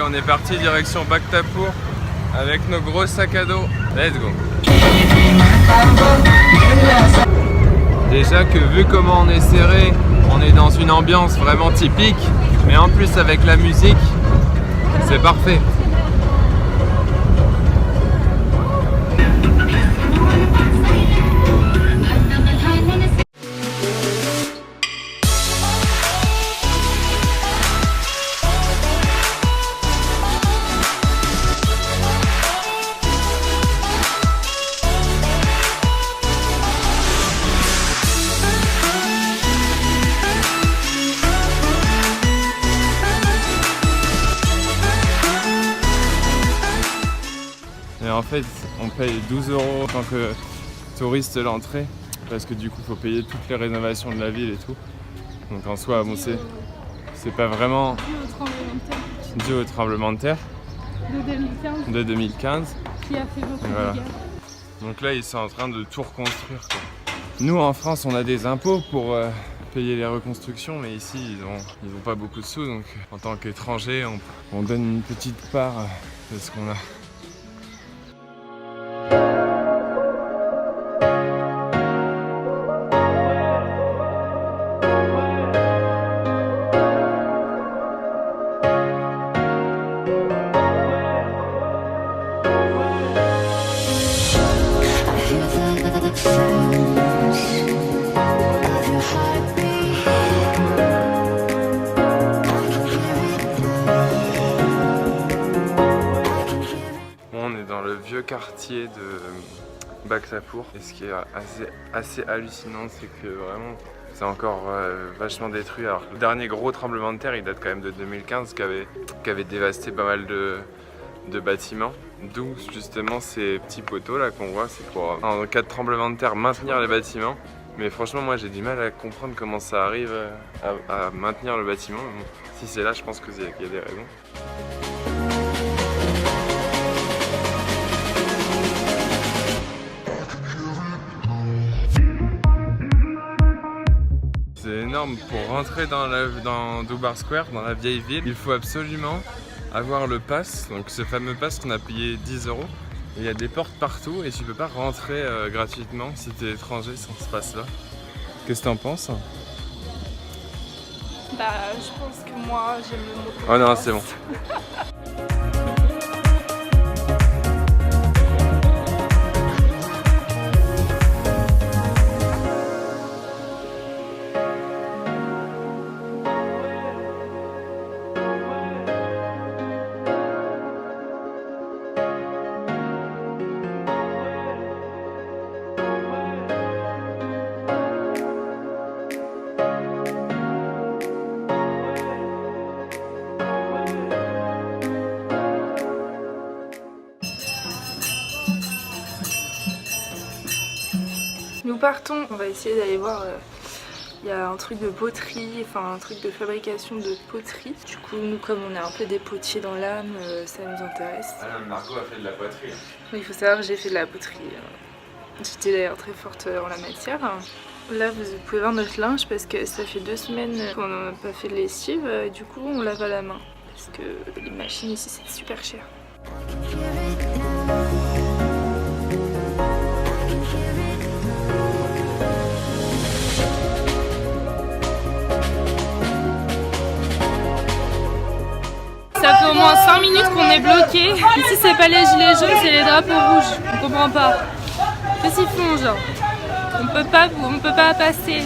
on est parti direction Bhaktapur avec nos gros sacs à dos. Let's go. Déjà que vu comment on est serré, on est dans une ambiance vraiment typique, mais en plus avec la musique, c'est parfait. Et en fait, on paye 12 € en tant que touriste l'entrée, parce que du coup, il faut payer toutes les rénovations de la ville et tout. Donc en soi, bon, c'est pas vraiment dû au tremblement de terre de 2015 qui a fait beaucoup de dégâts. Donc là, ils sont en train de tout reconstruire, quoi. Nous, en France, on a des impôts pour payer les reconstructions, mais ici, ils ont pas beaucoup de sous. Donc en tant qu'étranger, on donne une petite part de ce qu'on a. Vieux quartier de Bhaktapur, et ce qui est assez hallucinant, c'est que vraiment c'est encore vachement détruit, alors que le dernier gros tremblement de terre il date quand même de 2015 qui avait dévasté pas mal de bâtiments, d'où justement ces petits poteaux là qu'on voit, c'est pour en cas de tremblement de terre maintenir les bâtiments. Mais franchement moi j'ai du mal à comprendre comment ça arrive à maintenir le bâtiment. Bon, si c'est là, je pense qu'il y a des raisons. C'est énorme, pour rentrer dans Durbar Square, dans la vieille ville, il faut absolument avoir le pass, donc ce fameux pass qu'on a payé 10 €. Il y a des portes partout et tu peux pas rentrer gratuitement si tu es étranger sans ce pass là. Qu'est-ce que t'en penses? Bah je pense que moi j'aime le mot. Oh non, c'est bon. Nous partons, on va essayer d'aller voir, il y a un truc de poterie, enfin un truc de fabrication de poterie. Du coup nous comme on est un peu des potiers dans l'âme, ça nous intéresse. Ah non, Margot a fait de la poterie. Oui, il faut savoir que j'ai fait de la poterie. J'étais d'ailleurs très forte en la matière. Là vous pouvez voir notre linge parce que ça fait 2 semaines qu'on n'a pas fait de lessive et du coup on lave à la main. Parce que les machines ici c'est super cher. Ça fait au moins 5 minutes qu'on est bloqué. Ici c'est pas les gilets jaunes, c'est les drapeaux rouges. On comprend pas. Qu'est-ce qu'ils font genre? On peut pas passer.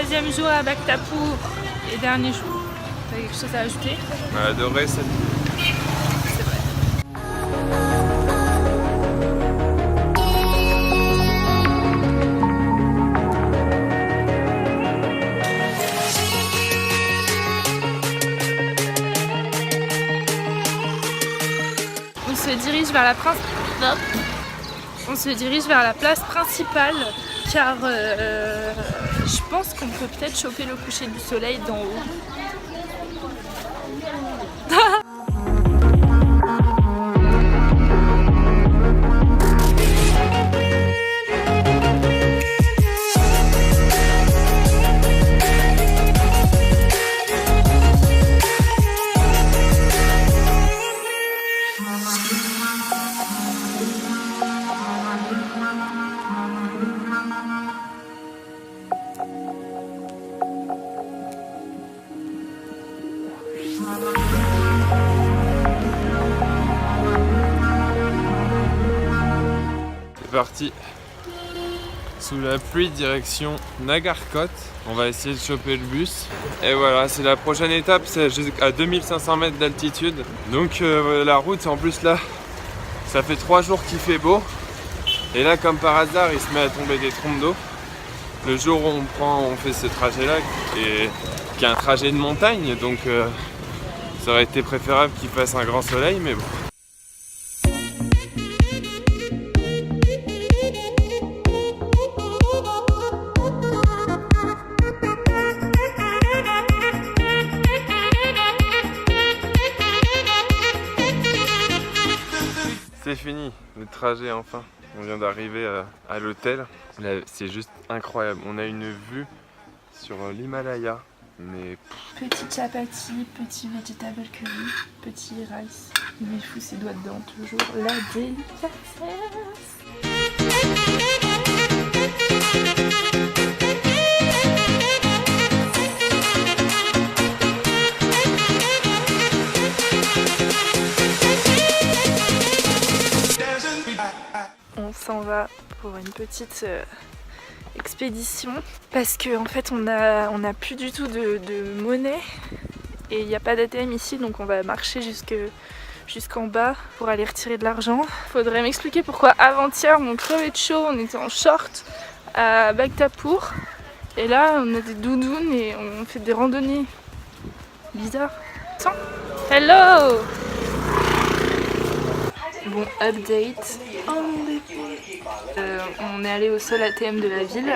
Troisième jour à Bhaktapur et dernier jour. T'as quelque chose à ajouter? On a adoré cette... C'est vrai. On se dirige vers la place principale car je pense qu'on peut peut-être choper le coucher du soleil d'en haut. C'est parti. Sous la pluie, direction Nagarkot. On va essayer de choper le bus. Et voilà, c'est la prochaine étape, c'est à 2500 mètres d'altitude. Donc la route, en plus là, ça fait 3 jours qu'il fait beau. Et là, comme par hasard, il se met à tomber des trompes d'eau. Le jour où on fait ce trajet-là, qui est un trajet de montagne, donc ça aurait été préférable qu'il fasse un grand soleil, mais bon. C'est fini, le trajet enfin. On vient d'arriver à l'hôtel. C'est juste incroyable. On a une vue sur l'Himalaya. Mais Petit chapati, petit vegetable curry, petit rice. Il lui fout ses doigts dedans, toujours la délicatesse. On s'en va pour une petite expédition parce que en fait on a plus du tout de monnaie et il n'y a pas d'ATM ici, donc on va marcher jusqu'en bas pour aller retirer de l'argent. Faudrait m'expliquer pourquoi avant-hier on crevait de chaud, on était en short à Bhaktapur et là on a des doudounes et on fait des randonnées bizarres. Hello! Bon, update. On est allé au seul ATM de la ville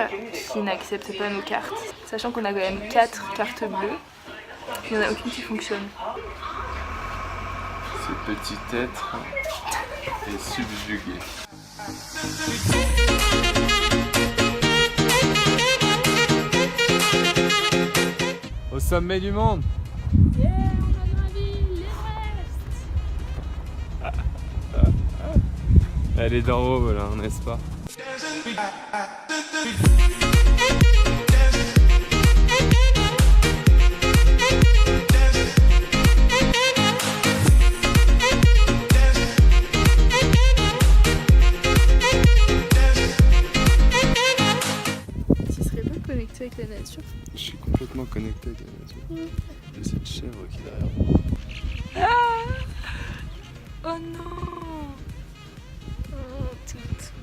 qui n'accepte pas nos cartes, sachant qu'on a quand même 4 cartes bleues, il n'y en a aucune qui fonctionne. ce petit être est subjugué. Au sommet du monde. Yeah, on a gravi l'Everest. Elle est d'en haut là, n'est-ce pas? Tu serais pas connecté avec la nature? Je suis complètement connecté avec la nature. J'ai cette chèvre qui est derrière moi. Ah, oh non! Oh, toutou.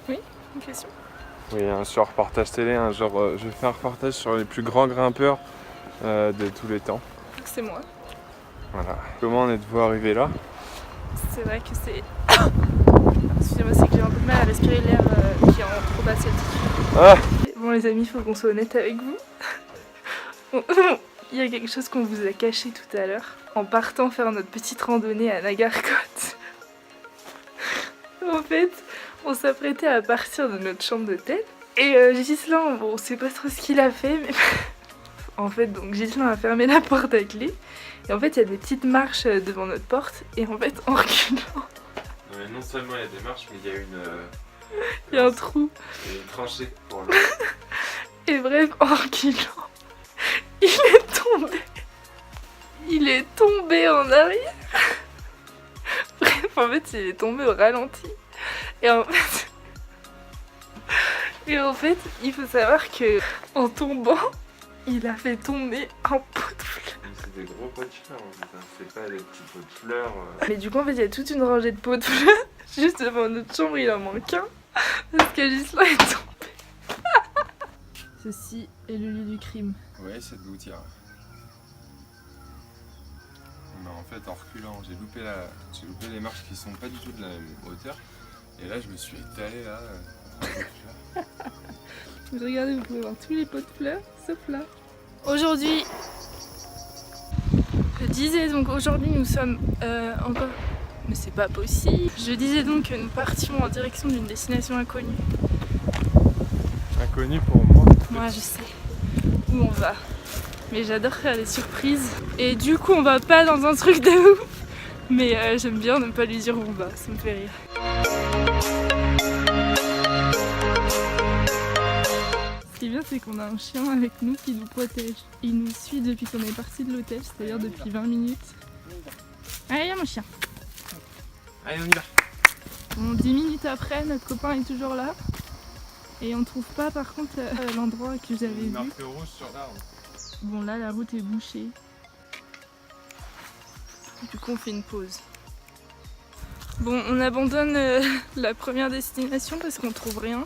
Oui, une question? Oui, sur un reportage télé, je fais un reportage sur les plus grands grimpeurs de tous les temps. C'est moi. Voilà. Comment on est de vous arriver là? C'est vrai que c'est... Excusez-moi, c'est que j'ai un peu de mal à respirer l'air qui est en trop basse altitude. Ah! Bon les amis, il faut qu'on soit honnête avec vous. Il y a quelque chose qu'on vous a caché tout à l'heure en partant faire notre petite randonnée à Nagarkot. En fait, on s'apprêtait à partir de notre chambre d'hôtel et Ghislain, bon, on sait pas trop ce qu'il a fait, mais en fait, donc Ghislain a fermé la porte à clé et en fait, il y a des petites marches devant notre porte et en fait, en reculant, Non seulement il y a des marches, mais il y a une... il y a un trou. Il y a une tranchée pour le... Et bref, en reculant, il est tombé. Il est tombé en arrière. Bref, en fait, il est tombé au ralenti. Et en fait, il faut savoir que en tombant, il a fait tomber un pot de fleurs. C'est des gros pots de fleurs, c'est pas des petits pots de fleurs. Mais du coup, en fait, il y a toute une rangée de pots de fleurs. Juste devant notre chambre, il en manque un. Parce que Gislain est tombé. Ceci est le lieu du crime. Ouais, cette gouttière. Mais en fait, en reculant, j'ai loupé les marches qui sont pas du tout de la même hauteur. Et là, je me suis étalé là, entre les pots de fleurs. Vous regardez, vous pouvez voir tous les pots de fleurs, sauf là. Aujourd'hui, je disais donc aujourd'hui nous sommes encore... Mais c'est pas possible. Je disais donc que nous partions en direction d'une destination inconnue. Inconnu pour moi. Moi je sais où on va. Mais j'adore faire des surprises. Et du coup on va pas dans un truc de ouf. Mais j'aime bien ne pas lui dire où on va, ça me fait rire. Ce qui est bien c'est qu'on a un chien avec nous qui nous protège. Il nous suit depuis qu'on est parti de l'hôtel, c'est-à-dire depuis 20 minutes. Allez viens mon chien. Allez, on y va. Bon, 10 minutes après, notre copain est toujours là. Et on trouve pas par contre l'endroit que j'avais vu. Une marque rouge sur l'arbre. Bon là la route est bouchée. Du coup on fait une pause. Bon on abandonne la première destination parce qu'on trouve rien.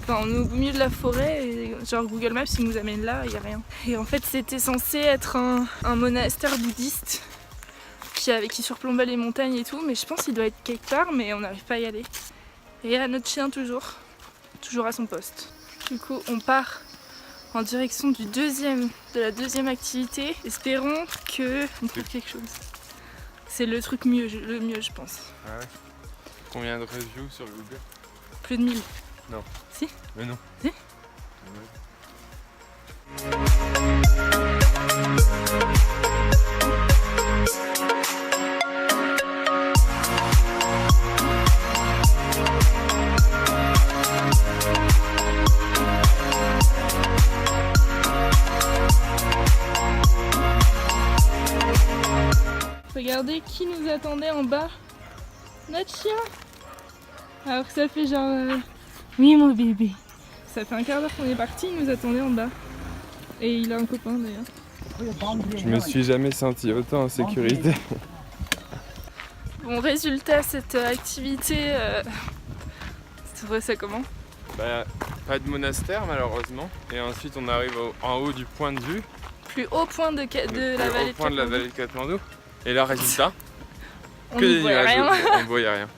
Enfin on est au milieu de la forêt et genre Google Maps il nous amène là, il n'y a rien. Et en fait c'était censé être un monastère bouddhiste qui surplombait les montagnes et tout, mais je pense qu'il doit être quelque part mais on n'arrive pas à y aller. Et à notre chien toujours à son poste. Du coup on part en direction de la deuxième activité. Espérons qu'on trouve quelque chose. C'est le truc le mieux je pense. Ah ouais. Combien de reviews sur Google? Plus de 1000. Non. Si? Mais non. Si? Regardez qui nous attendait en bas. Notre chien. Alors que ça fait genre... Oui mon bébé. Ça fait un quart d'heure qu'on est parti, il nous attendait en bas. Et il a un copain d'ailleurs. Je me suis jamais senti autant en sécurité. Bon résultat, cette activité... C'est vrai ça comment? Bah, pas de monastère malheureusement. Et ensuite on arrive en haut du point de vue. Plus haut point de la vallée de de la vallée de Katmandou. Et là résultat, on que ne des voyait nuages, rien. on ne voyait rien.